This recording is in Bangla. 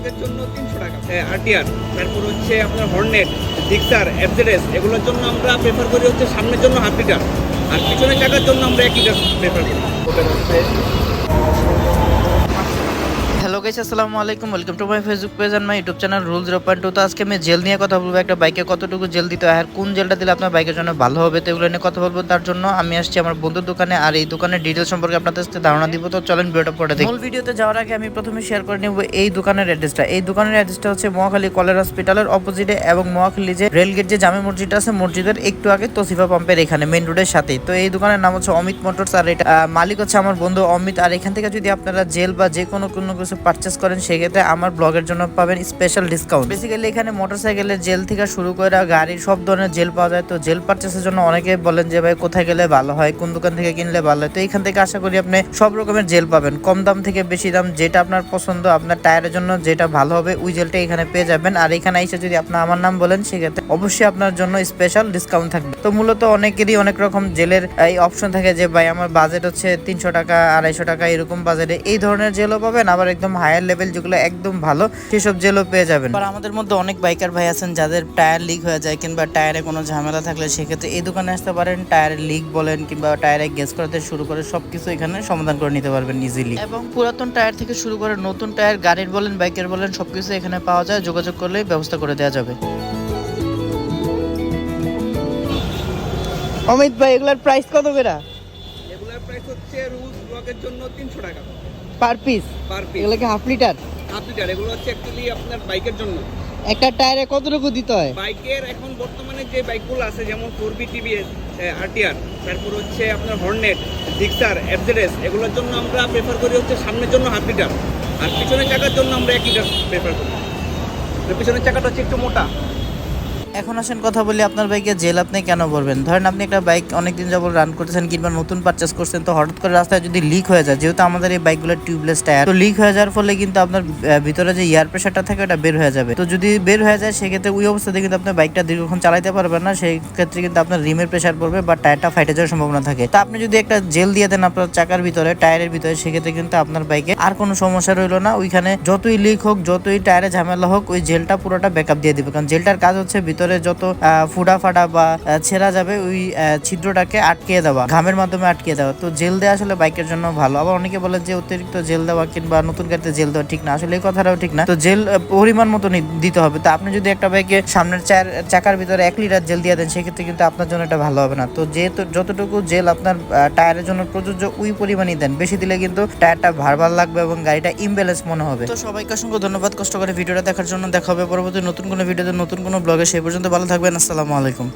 ব্লগের জন্য 300 টাকা। আরটিআর, তারপর হচ্ছে আপনার হর্নেট, জিক্সার, এফজেডএস এগুলোর জন্য আমরা প্রেফার করি হচ্ছে সামনের জন্য হাফ লিটার, আর পিছনের চাকার জন্য আমরা 1 লিটার প্রেফার করি। হ্যালো গাইস, আসসালামু আলাইকুম। Welcome to my Facebook page and my YouTube channel রুল 0.2। তো আজকে আমি জেল নিয়ে কথা বলবো। একটা বাইকে কতটুকু জেল দিতে হয় আর কোন জেলটা দিলে আপনার বাইকের জন্য ভালো হবে, তো এগুলো নিয়ে কথা বলবো। তার জন্য আমি আসছি আমার বন্ধুর দোকানে, আর এই দোকানের ডিটেইলস সম্পর্কে আপনাদের সাথে ধারণা দিব। তো চলেন ভিডিওটা পড়ে দেখি। মূল ভিডিওতে যাওয়ার আগে আমি প্রথমে শেয়ার করে নেব এই দোকানের অ্যাড্রেসটা। এই দোকানের অ্যাড্রেসটা হচ্ছে মহাখালী কলেজ হসপিটালের অপোজিটে এবং মহাখালী যে রেলগেট যে জামে মসজিদ আছে, মসজিদের একটু আগে তসিফা পাম্পের এখানে মেইন রোডের সাথে। তো এই দোকানের নাম হচ্ছে অমিত মোটরস, আর এটা মালিক হচ্ছে আমার বন্ধু অমিত। আর এখান থেকে যদি আপনারা জেল বা যে কোনো কিছু পারচেস করেন, সেক্ষেত্রে আমার ব্লগের জন্য পাবেন স্পেশাল ডিসকাউন্ট। বেসিক্যালি এখানে মোটরসাইকেলের জেল থেকে শুরু করে গাড়ির সব ধরনের জেল পাওয়া যায়। তো জেল পারচেসের জন্য অনেকে বলেন যে ভাই কোথায় গেলে ভালো হয়, কোন দোকান থেকে কিনলে ভালো হয়। তো এখান থেকে আশা করি আপনি সব রকমের জেল পাবেন, কম দাম থেকে বেশি দাম, যেটা আপনার পছন্দ, আপনার টায়ারের জন্য যেটা ভালো হবে ওই জেলটা এখানে পেয়ে যাবেন। আর এখানে এসে যদি আপনার আমার নাম বলেন, সেক্ষেত্রে অবশ্যই আপনার জন্য স্পেশাল ডিসকাউন্ট থাকবে। তো মূলত অনেকেরই অনেক রকম জেলের এই অপশন থাকে যে ভাই আমার বাজেট হচ্ছে 300 টাকা, 250 টাকা, এরকম বাজেটে এই ধরনের জেলও পাবেন। আবার একদম হায়ার লেভেল যেগুলো একদম ভালো, সেসব জেলও পেয়ে যাবেন। আর আমাদের মধ্যে অনেক বাইকার ভাই আছেন যাদের টায়ার লিক হয়ে যায় কিংবা টায়ারে কোনো ঝামেলা থাকলে, সেক্ষেত্রে এই দোকানে আসতে পারেন। টায়ারের লিক বলেন কিংবা টায়ারে গ্যাস করাতে শুরু করে সবকিছু এখানে সমাধান করে নিতে পারবেন ইজিলি। এবং পুরাতন টায়ার থেকে শুরু করে নতুন টায়ার, গাড়ির বলেন বাইকের বলেন, সবকিছু এখানে পাওয়া যায়। যোগাযোগ করলেই ব্যবস্থা করে দেওয়া যাবে। অমিত ভাই, এগুলার প্রাইস কত করে? এগুলোর প্রাইস হচ্ছে রুলস ব্লগের জন্য 300 টাকা পার পিস? Per piece. এগুলো কি হাফ লিটার? Half litre. এগুলো হচ্ছে অ্যাকচুয়ালি আপনার বাইকের জন্য। একটা টায়ারে কতটুকু দিতে হয়? বাইকের এখন বর্তমানে যে বাইকগুলো আছে, যেমন 4B টিভিএস, আরটিআর, তারপর হচ্ছে আপনার হর্নেট, জিক্সার, এফজেডএস এগুলোর জন্য আমরা প্রেফার করি হচ্ছে সামনের জন্য হাফ লিটার, আর পিছনের চাকার জন্য আমরা 1 লিটার প্রেফার করি। তো পিছনের চাকাটা হচ্ছে একটু মোটা। এখন আসেন কথা বলি, আপনার বাইকে জেল আপনি কেন ভরবেন? ধরেন আপনি একটা বাইক অনেকদিন যাবত রান করতেছেন কিংবা নতুন পারচেস করছেন, তো হঠাৎ করে রাস্তায় যদি লিক হয়ে যায়, যেহেতু আমাদের এই বাইকগুলো টিউবলেস টায়ার, তো লিক হয়ে যাওয়ার ফলে কিন্তু আপনার ভিতরে যে এয়ার প্রেশারটা থাকে ওটা বের হয়ে যাবে। তো যদি বের হয়ে যায়, সেক্ষেত্রে ওই অবস্থাতে কিন্তু আপনার বাইকটা দীর্ঘক্ষণ চালাতে পারবেন না। সেই ক্ষেত্রে কিন্তু আপনার রিমের প্রেশার পড়বে বা টায়ারটা ফাইটে যাওয়ার সম্ভাবনা থাকে। তো আপনি যদি একটা জেল দিয়ে দেন আপনার চাকার ভিতরে, টায়ারের ভিতরে, সেক্ষেত্রে কিন্তু আপনার বাইকে আর কোনো সমস্যা রইলো না। ওইখানে যতই লিক হোক, যতই টায়ারে ঝামেলা হোক, ওই জেলটা পুরোটা ব্যাকআপ দিয়ে দিবে। কারণ জেলটার কাজ হচ্ছে ভিতরে যত ফুটা ফাটা বা ছেঁড়া যাবে ওই ছিদ্রটাকে আটকে দেওয়া, ঘামের মাধ্যমে আটকে দেওয়া। তো জেল দেওয়া আসলে বাইকের জন্য ভালো। আবার অনেকে বলে যে অতিরিক্ত জেল দেওয়া কিংবা নতুন গাড়িতে জেল দেওয়া ঠিক না, আসলে এই কথাটাও ঠিক না। তো জেল পরিমাণ মতো দিতে হবে। তো আপনি যদি একটা বাইকে সামনের চাকার ভিতরে 1 লিটার জেল দিয়ে দেন, সেক্ষেত্রে কিন্তু আপনার জন্য এটা ভালো হবে না। তো যেহেতু যতটুকু জেল আপনার টায়ারের জন্য প্রযোজ্য, ওই পরিমাণই দেন। বেশি দিলে কিন্তু টায়ারটা ভার লাগবে এবং গাড়িটা ইমব্যালেন্স মনে হবে। তো সবাইকে অসংখ্য ধন্যবাদ কষ্ট করে ভিডিওটা দেখার জন্য। দেখা হবে পরবর্তী নতুন কোনো ভিডিওতে, নতুন কোনো ব্লগে। সেই পর্যন্ত ভালো থাকবেন। আসসালামু আলাইকুম।